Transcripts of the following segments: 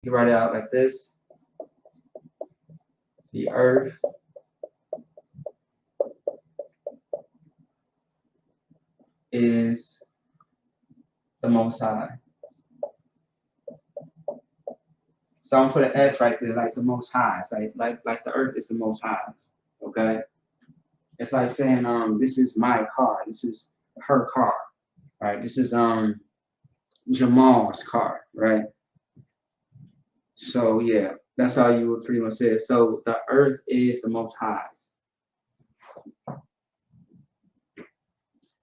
You can write it out like this. The earth is the most high. So I'm gonna put an S right there, like the most high. It's like the earth is the most high. Okay? It's like saying this is my car, this is her car, right? This is Jamal's car, right? So yeah, that's how you would pretty much say it. So the earth is the most highest.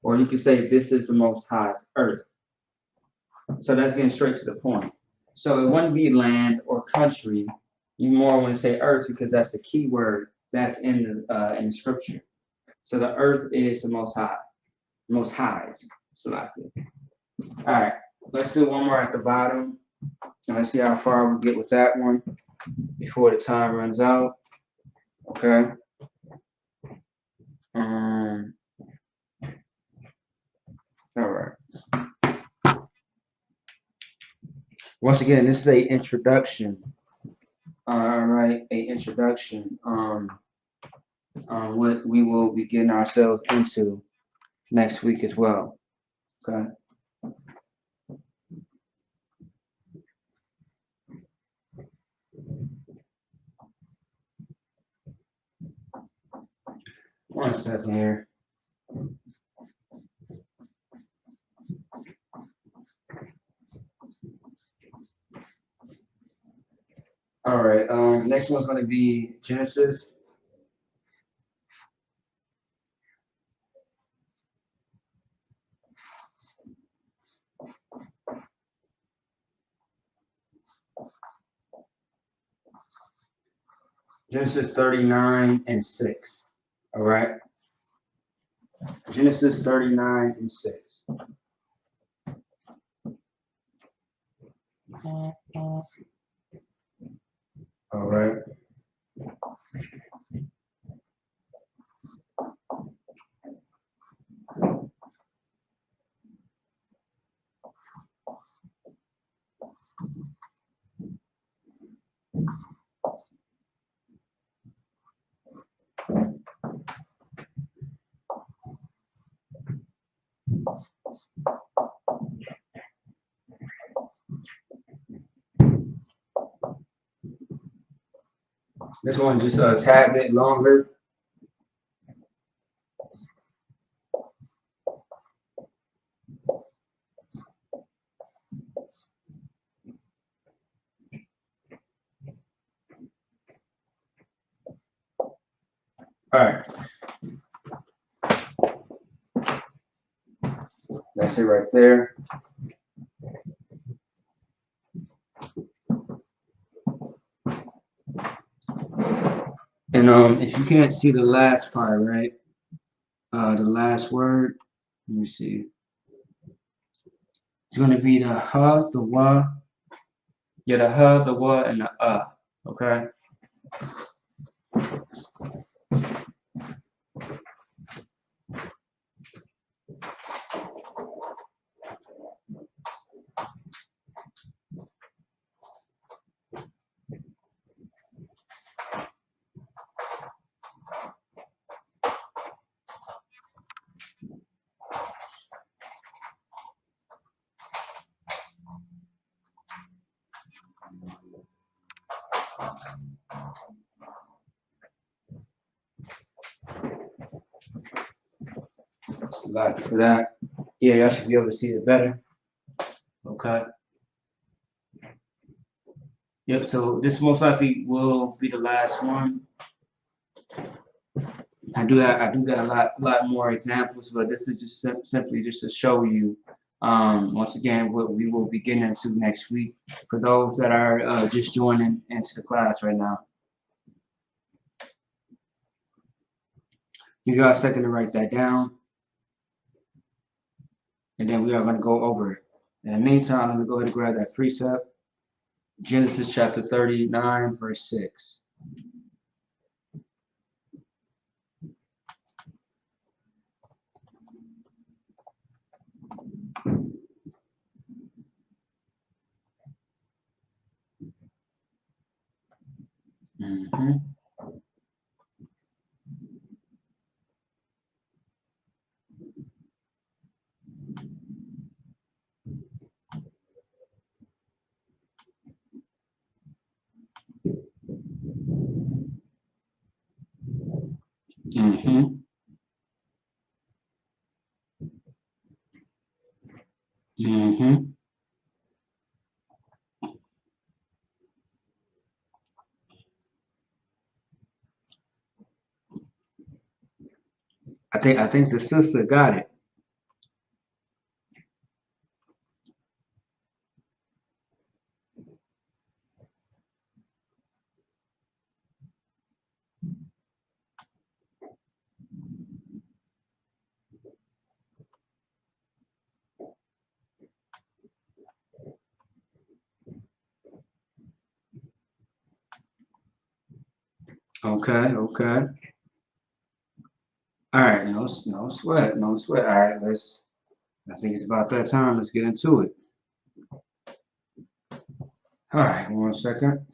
Or you could say this is the most highest earth. So that's getting straight to the point. So it wouldn't be land or country. You more want to say earth because that's the key word that's in the scripture. So the earth is the most high, most highest. Selected. All right, let's do one more at the bottom. And let's see how far we get with that one before the time runs out. Okay. All right. Once again, this is a introduction. All right, a introduction. What we will be getting ourselves into next week as well. Okay. One second here. All right. Next one's going to be Genesis. Genesis 39 and 6. All right. Genesis 39 and 6. All right. This one's just a tad bit longer. All right. That's it right there. And if you can't see the last part, right? The last word. Let me see. It's gonna be the huh, the wa. Yeah, the huh, the wa, and the okay. Like for that. Yeah, y'all should be able to see it better. Okay. Yep. So this most likely will be the last one. I do got a lot more examples, but this is just simply just to show you once again what we will be getting into next week for those that are just joining into the class right now. Give y'all a second to write that down, and then we are going to go over it. In the meantime, let me go ahead and grab that precept. Genesis chapter 39, verse 6. Mm-hmm. Mm-hmm. Mm-hmm. I think the sister got it. Okay, okay. All right, no sweat, no sweat. All right, I think it's about that time. Let's get into it. All right, 1 second.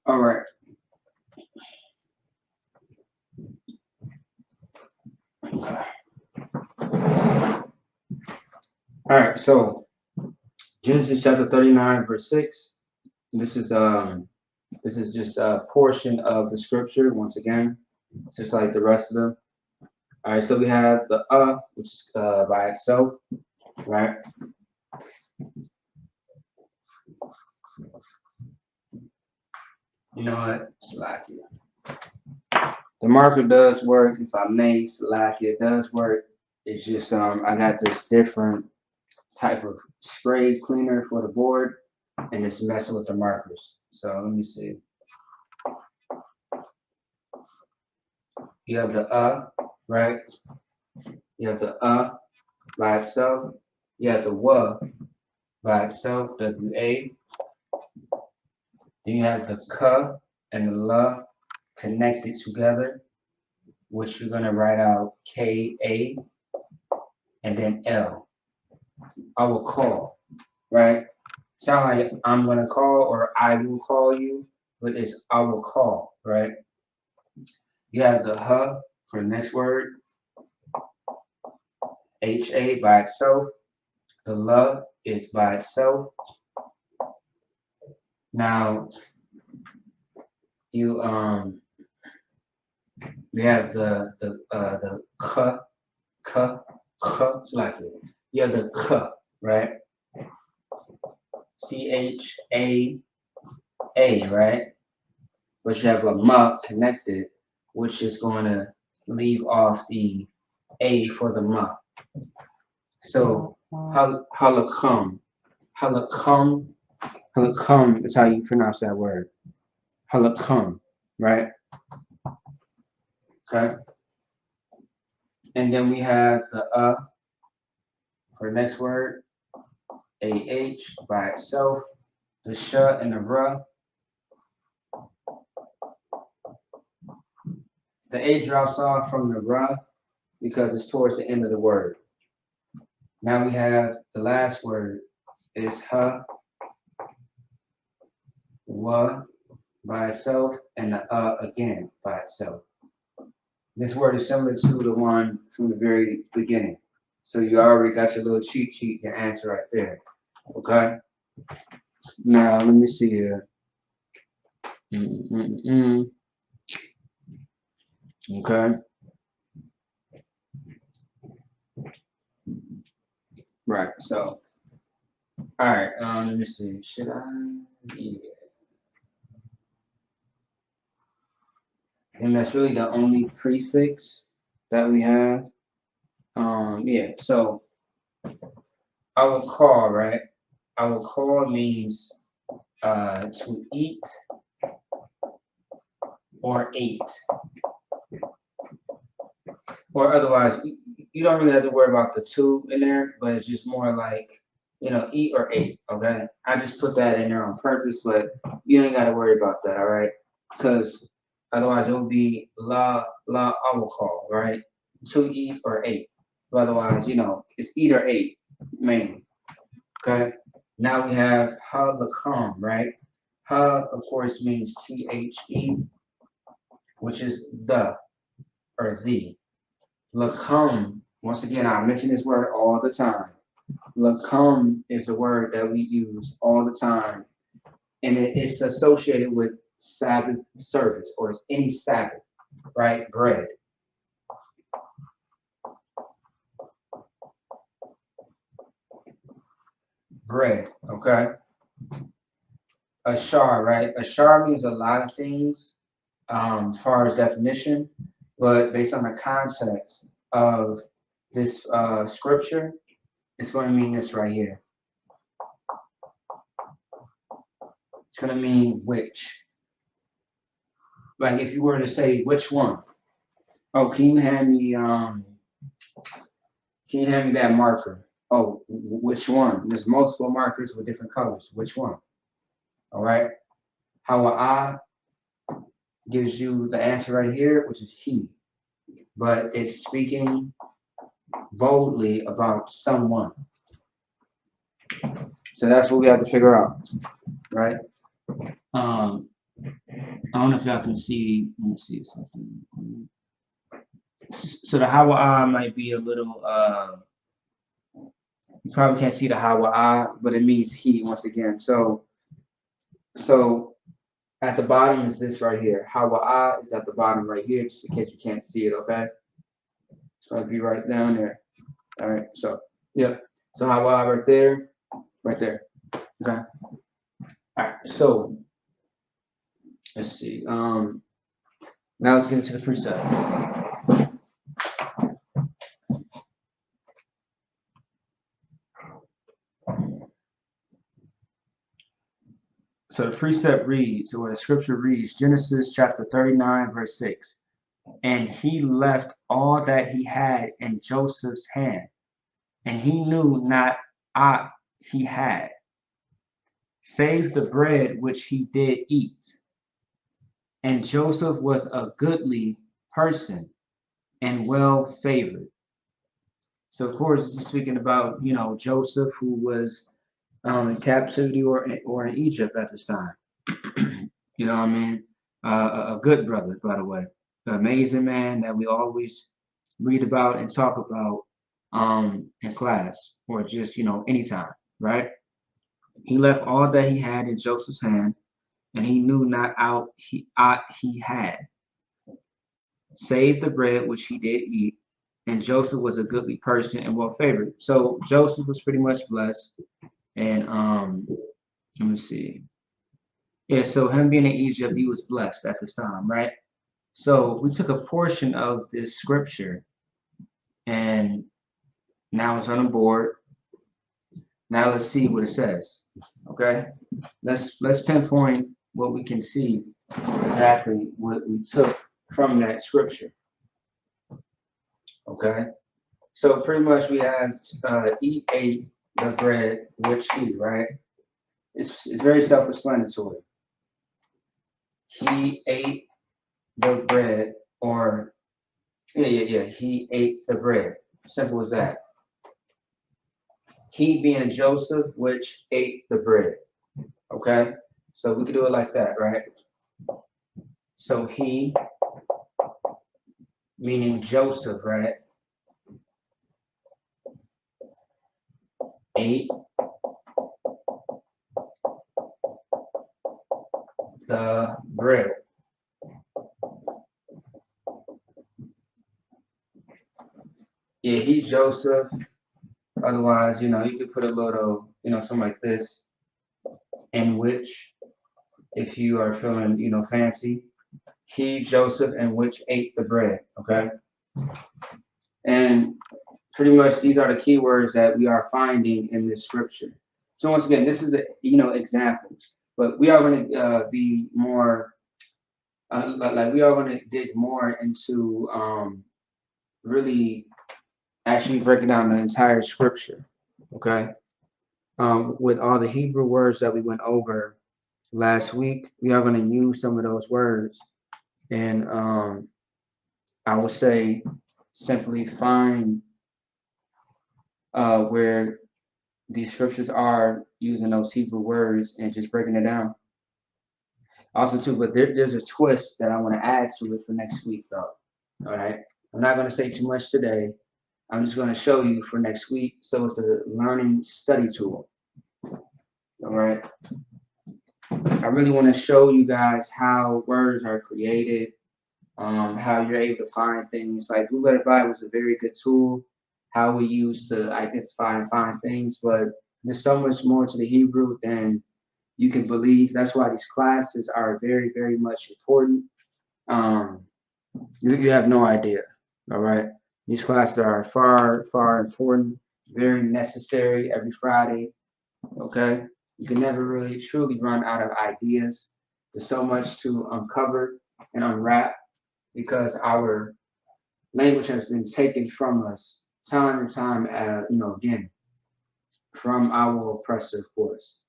All right. All right, so Genesis chapter 39, verse 6. This is just a portion of the scripture once again, just like the rest of them. All right, so we have the which is by itself, right? You know what? Slack it. The marker does work, if I may, slack it does work. It's just I got this different type of spray cleaner for the board, and it's messing with the markers. So let me see. You have the right? You have the by itself. You have the by itself, WA. Then you have the K and the L connected together, which you're gonna write out KA and then L. I will call, right? Sound like I'm gonna call or I will call you, but it's I will call, right? You have the H for the next word, HA by itself. The L is by itself. Now you we have the K, it's like it. You have the K, right? CHAA, right? But you have a M connected, which is going to leave off the A for the M. So halakam, halakam, halakam is how you pronounce that word. Halakam, right? Okay. And then we have the for the next word, AH by itself, the sh and the r. The A drops off from the r because it's towards the end of the word. Now we have the last word is ha, wa by itself, and the again by itself. This word is similar to the one from the very beginning. So you already got your little cheat sheet, your answer right there. Okay? Now let me see here. Okay. Right. So, all right. Let me see. Should I? Yeah. And that's really the only prefix that we have. Yeah. So I will call. Right. I will call means to eat or ate, or otherwise you don't really have to worry about the two in there, but it's just more like eat or ate. Okay. I just put that in there on purpose, but you ain't got to worry about that. All right. Because otherwise it would be la I will call, right? To eat or ate. but otherwise, it's eat or ate mainly. Okay. Now we have halakam, right? Ha, of course, means THE, which is the or the. Lakum, once again, I mention this word all the time. Lakum is a word that we use all the time, and it's associated with Sabbath service or any Sabbath, right? Bread. Bread, okay? Ashar, right? Ashar means a lot of things as far as definition, but based on the context of this scripture, it's going to mean this right here. It's going to mean which. Like if you were to say which one. Oh, can you hand me that marker? Oh, which one? There's multiple markers with different colors. Which one? All right. Hawa'a gives you the answer right here, which is he. But it's speaking boldly about someone. So that's what we have to figure out, right? I don't know if y'all can see. Let me see something. So the Hawa'a might be a little. You probably can't see the Hawa'a, but it means he once again. So at the bottom is this right here. Hawa'a is at the bottom right here, just in case you can't see it. Okay. It's gonna be right down there. All right. So yeah. So Hawa'a right there, right there. Okay. All right. So let's see. Now let's get into the precept. So the precept reads, or the scripture reads, Genesis chapter 39, verse 6. And he left all that he had in Joseph's hand, and he knew not aught he had, save the bread which he did eat. And Joseph was a goodly person and well favored. So of course, this is speaking about, Joseph, who was in captivity or in Egypt at this time. You know what I mean? A good brother, by the way. An amazing man that we always read about and talk about in class or just, anytime, right? He left all that he had in Joseph's hand, and he knew not aught he had, save the bread which he did eat. And Joseph was a goodly person and well favored. So Joseph was pretty much blessed. And let me see. Yeah, so him being in Egypt, he was blessed at this time, right? So we took a portion of this scripture, and now it's on the board. Now let's see what it says. Okay, let's pinpoint what we can see exactly what we took from that scripture. Okay, so pretty much we have eat, ate the bread, which he, right? It's very self-explanatory. He ate the bread, or yeah. He ate the bread. Simple as that. He being Joseph, which ate the bread. Okay, so we could do it like that, right? So he, meaning Joseph, right? Ate the bread. Yeah, he Joseph. Otherwise, you could put a little, something like this, in which, if you are feeling, fancy, he, Joseph, and which ate the bread, okay? And pretty much these are the keywords that we are finding in this scripture. So once again, this is, examples, but we are going to be more, we are going to dig more into really actually breaking down the entire scripture, okay? With all the Hebrew words that we went over last week, we are going to use some of those words, and I would say simply find where these scriptures are using those Hebrew words and just breaking it down. Also, too, but there's a twist that I want to add to it for next week, though. All right. I'm not going to say too much today. I'm just going to show you for next week. So it's a learning study tool. All right. I really want to show you guys how words are created, how you're able to find things. Like Blue Letter Bible is a very good tool, how we use to identify and find things, but there's so much more to the Hebrew than you can believe. That's why these classes are very, very much important. You have no idea. All right. These classes are far, far important, very necessary every Friday. Okay. You can never really truly run out of ideas. There's so much to uncover and unwrap because our language has been taken from us time and time, again, from our oppressor, of course,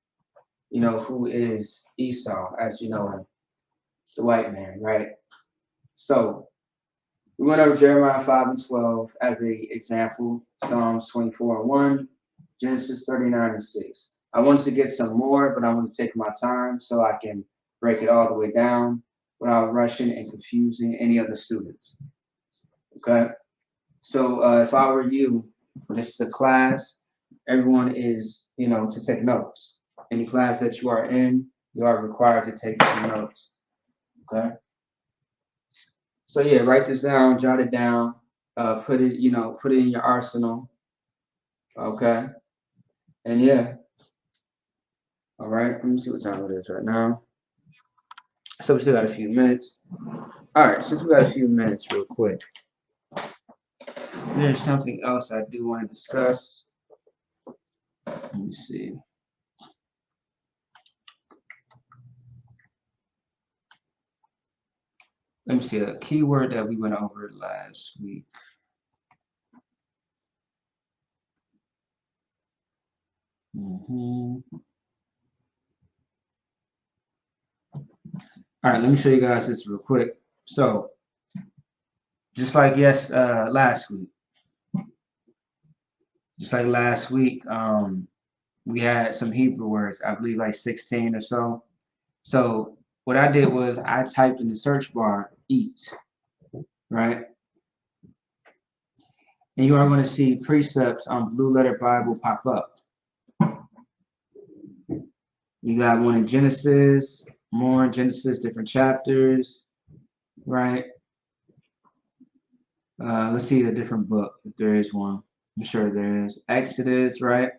who is Esau, as you know, the white man, right? So we went over Jeremiah 5 and 12 as an example, Psalms 24 and 1, Genesis 39 and 6. I wanted to get some more, but I want to take my time so I can break it all the way down without rushing and confusing any of the students. Okay? So if I were you, this is a class, everyone is, to take notes. Any class that you are in, you are required to take some notes. Okay? So yeah, write this down, jot it down, put it in your arsenal. Okay. And yeah. All right. Let me see what time it is right now. So we still got a few minutes. All right. Since we got a few minutes, real quick, there's something else I do want to discuss. Let me see. Let me see a keyword that we went over last week. All right, let me show you guys this real quick. So, just like last week, we had some Hebrew words, I believe like 16 or so. So what I did was I typed in the search bar, eat, right? And you are going to see precepts on Blue Letter Bible pop up. You got one in Genesis, more in Genesis, different chapters, right? Let's see the different book, if there is one. I'm sure there is. Exodus, right?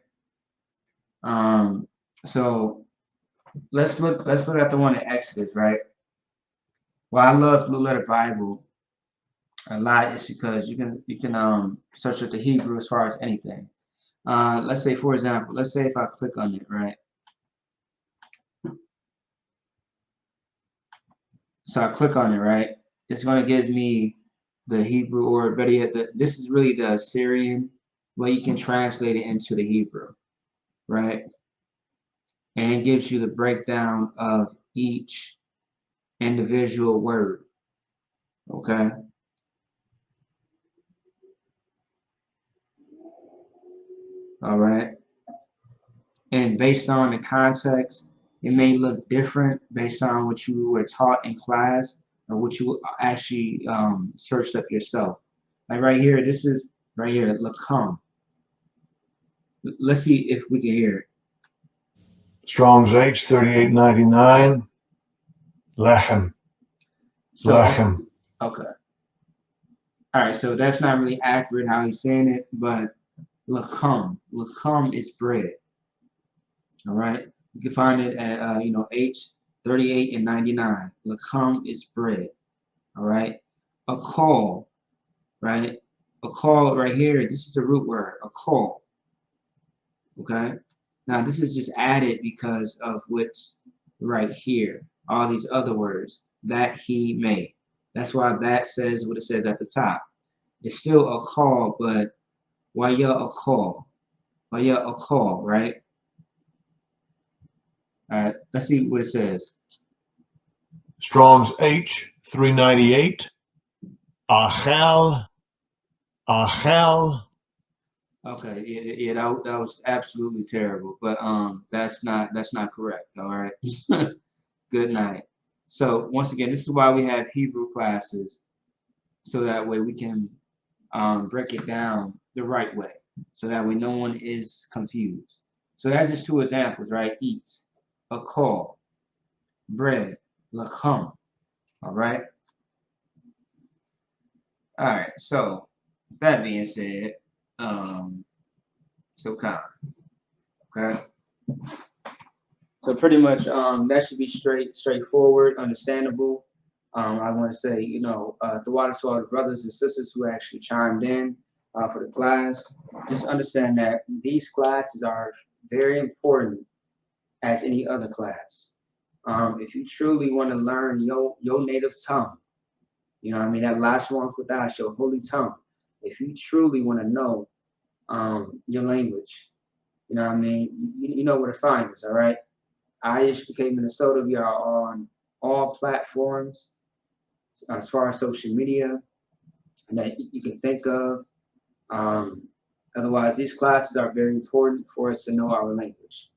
So let's look at the one in Exodus, right? Well, I love Blue Letter Bible a lot is because you can search up the Hebrew as far as anything. Let's say, for example, let's say if I click on it, right? So I click on it, right? It's going to give me the Hebrew, or better yet, this is really the Assyrian, but you can translate it into the Hebrew, right? And it gives you the breakdown of each individual word, okay? All right. And based on the context, it may look different based on what you were taught in class or what you actually searched up yourself. Like right here, this is right here, Lacom. Let's see if we can hear it. Strong's H 3899. Lechem. So, Lechem. Okay. All right, so that's not really accurate how he's saying it, but Lacom. Lacom is bread. All right. You can find it at H 38 and 99. Lacom is bread. All right. A call, right? A call right here. This is the root word. A call. Okay. Now this is just added because of what's right here. All these other words that he made. That's why that says what it says at the top. It's still a call, but why you a call? Why you a call, right? All right. Let's see what it says. Strong's H 398. Achel. Achel. Okay, yeah, that was absolutely terrible, but that's not correct. All right. Good night. So once again, this is why we have Hebrew classes, so that way we can break it down the right way, so that way no one is confused. So that's just two examples, right? Eat, a call, bread, lacham. All right. All right. So that being said, so calm. Okay. So pretty much that should be straightforward, understandable. I want to say, the water to all the brothers and sisters who actually chimed in for the class. Just understand that these classes are very important as any other class. If you truly want to learn your native tongue, you know what I mean, that Lashawan Qadash, your holy tongue. If you truly want to know your language, you know what I mean, you know where to find us, all right? IHBK Minnesota, we are on all platforms as far as social media that you can think of. Um, Otherwise, these classes are very important for us to know our language.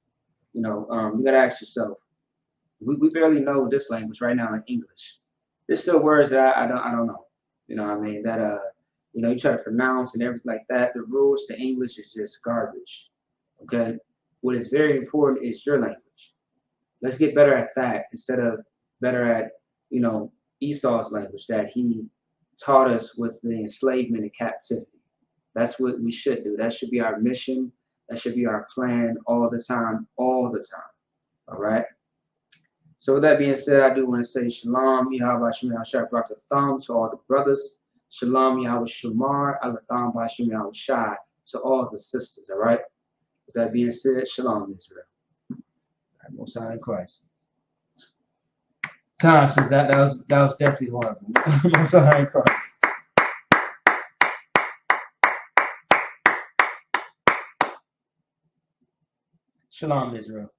You got to ask yourself, we barely know this language right now in English. There's still words that I don't know. You know what I mean? That you try to pronounce and everything like that. The rules to English is just garbage. Okay? What is very important is your language. Let's get better at that instead of better at, Esau's language that he taught us with the enslavement and captivity. That's what we should do. That should be our mission. That should be our plan all the time, all the time. All right. So with that being said, I do want to say shalom, Yahweh Shem Yahshua Thumb to all the brothers. Shalom, Yahweh Shamar, Alatham Bashim Yahweh Shai to all the sisters. All right. With that being said, shalom, Israel. All right, Most High in Christ. Conscious, that was definitely horrible. Most High in Christ. Shalom, Israel.